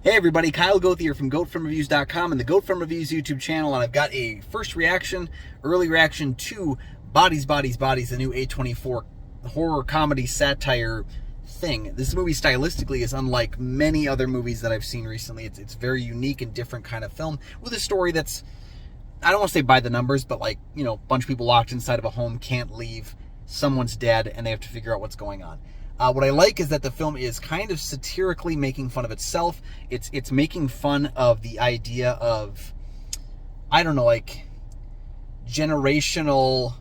Hey everybody, Kyle Goeth here from GoatFilmReviews.com and the Goat Film Reviews YouTube channel, and I've got a first reaction, early reaction to Bodies, Bodies, Bodies, the new A24 horror comedy satire thing. This movie stylistically is unlike many other movies that I've seen recently. It's very unique and different kind of film with a story that's, I don't want to say by the numbers, but like, you know, a bunch of people locked inside of a home, can't leave, someone's dead, and they have to figure out what's going on. What I like is that the film is kind of satirically making fun of itself. It's making fun of the idea of, I don't know, like generational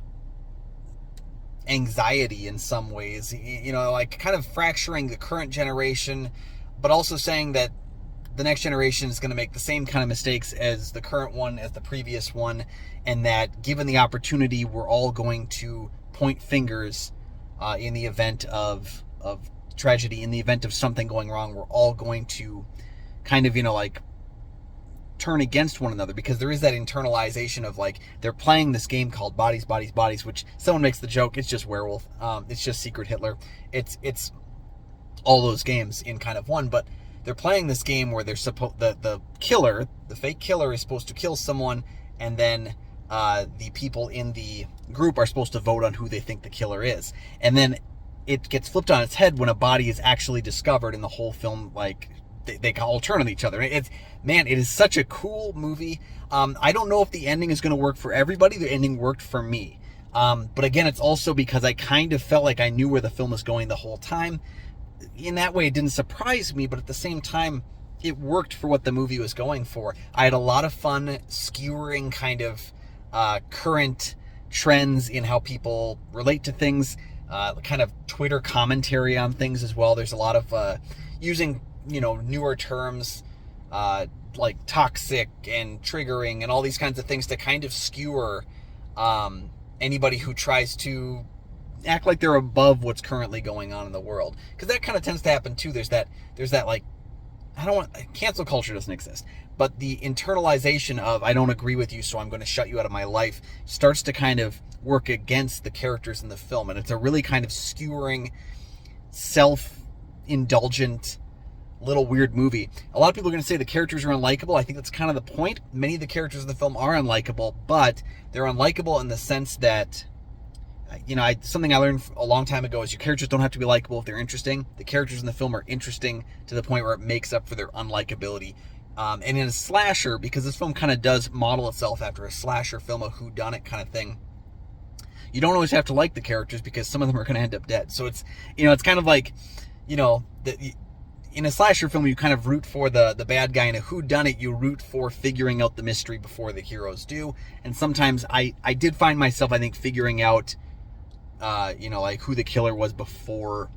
anxiety in some ways. You know, like kind of fracturing the current generation, but also saying that the next generation is going to make the same kind of mistakes as the current one, as the previous one, and that given the opportunity, we're all going to point fingers in the event of tragedy, in the event of something going wrong. We're all going to kind of, you know, like turn against one another, because there is that internalization of like, they're playing this game called Bodies, Bodies, Bodies, which someone makes the joke, it's just Werewolf, it's just Secret Hitler, it's all those games in kind of one. But they're playing this game where they're supposed, the killer, the fake killer, is supposed to kill someone, and then the people in the group are supposed to vote on who they think the killer is. And then it gets flipped on its head when a body is actually discovered, and the whole film, like, they all turn on each other. Man, it is such a cool movie. I don't know if the ending is going to work for everybody. The ending worked for me. But again, it's also because I kind of felt like I knew where the film was going the whole time. In that way, it didn't surprise me, but at the same time, it worked for what the movie was going for. I had a lot of fun skewering kind of current trends in how people relate to things, kind of Twitter commentary on things as well. There's a lot of using, you know, newer terms like toxic and triggering and all these kinds of things to kind of skewer anybody who tries to act like they're above what's currently going on in the world, because that kind of tends to happen too. There's that like, cancel culture doesn't exist, but the internalization of, I don't agree with you, so I'm going to shut you out of my life, starts to kind of work against the characters in the film. And it's a really kind of skewering, self-indulgent, little weird movie. A lot of people are going to say the characters are unlikable. I think that's kind of the point. Many of the characters in the film are unlikable, but they're unlikable in the sense that, you know, something I learned a long time ago is your characters don't have to be likable if they're interesting. The characters in the film are interesting to the point where it makes up for their unlikability. And in a slasher, because this film kind of does model itself after a slasher film, a whodunit kind of thing, you don't always have to like the characters because some of them are going to end up dead. So it's, you know, it's kind of like, you know, in a slasher film, you kind of root for the bad guy. In a whodunit, you root for figuring out the mystery before the heroes do. And sometimes I did find myself, I think, figuring out, you know, like who the killer was before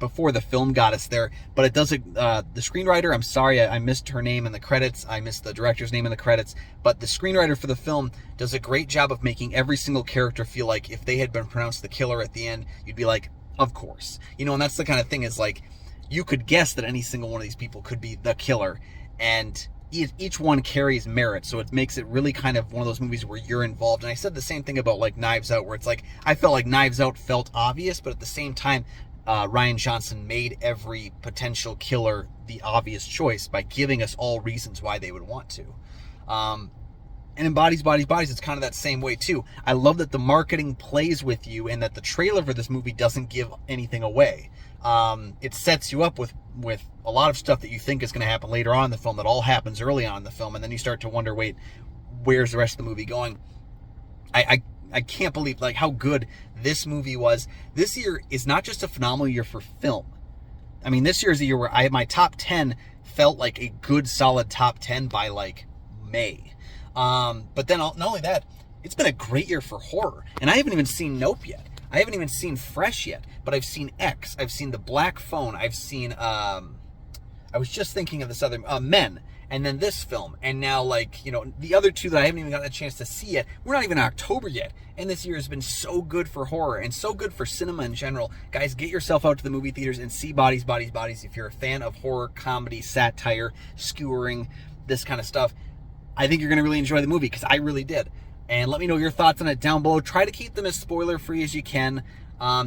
the film got us there. But it doesn't, the screenwriter, I'm sorry, I missed her name in the credits, I missed the director's name in the credits, but the screenwriter for the film does a great job of making every single character feel like if they had been pronounced the killer at the end, you'd be like, of course. You know, and that's the kind of thing, is like, you could guess that any single one of these people could be the killer, and each one carries merit, so it makes it really kind of one of those movies where you're involved. And I said the same thing about like Knives Out, where it's like, I felt like Knives Out felt obvious, but at the same time, Rian Johnson made every potential killer the obvious choice by giving us all reasons why they would want to. And in Bodies, Bodies, Bodies, it's kind of that same way too. I love that the marketing plays with you, and that the trailer for this movie doesn't give anything away. It sets you up with a lot of stuff that you think is going to happen later on in the film, that all happens early on in the film, and then you start to wonder, wait, where's the rest of the movie going? I can't believe like how good this movie was. This year is not just a phenomenal year for film. I mean, this year is a year where my top 10 felt like a good solid top 10 by like May. But then not only that, it's been a great year for horror, and I haven't even seen Nope yet. I haven't even seen Fresh yet, but I've seen X, I've seen The Black Phone, I've seen, I was just thinking of this other, Men, and then this film, and now, like, you know, the other two that I haven't even gotten a chance to see yet. We're not even in October yet, and this year has been so good for horror, and so good for cinema in general. Guys, get yourself out to the movie theaters and see Bodies, Bodies, Bodies if you're a fan of horror, comedy, satire, skewering, this kind of stuff. I think you're going to really enjoy the movie, because I really did. And let me know your thoughts on it down below. Try to keep them as spoiler-free as you can,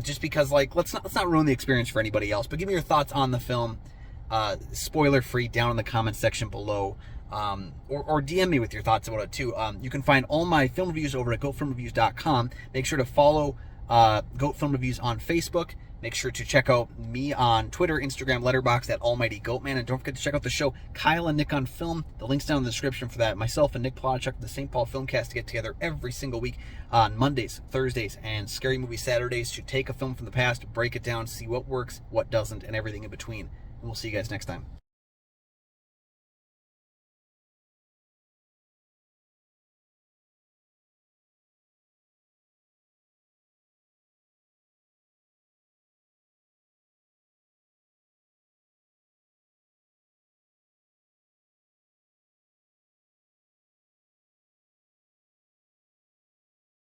just because, like, let's not ruin the experience for anybody else. But give me your thoughts on the film. spoiler free down in the comments section below. Or DM me with your thoughts about it too. You can find all my film reviews over at goatfilmreviews.com. Make sure to follow Goat Film Reviews on Facebook. Make sure to check out me on Twitter, Instagram, Letterboxd at Almighty Goatman. And don't forget to check out the show Kyle and Nick on Film. The link's down in the description for that. Myself and Nick Plotchuk, the St. Paul Filmcast, to get together every single week on Mondays, Thursdays, and Scary Movie Saturdays to take a film from the past, break it down, see what works, what doesn't, and everything in between. And we'll see you guys next time.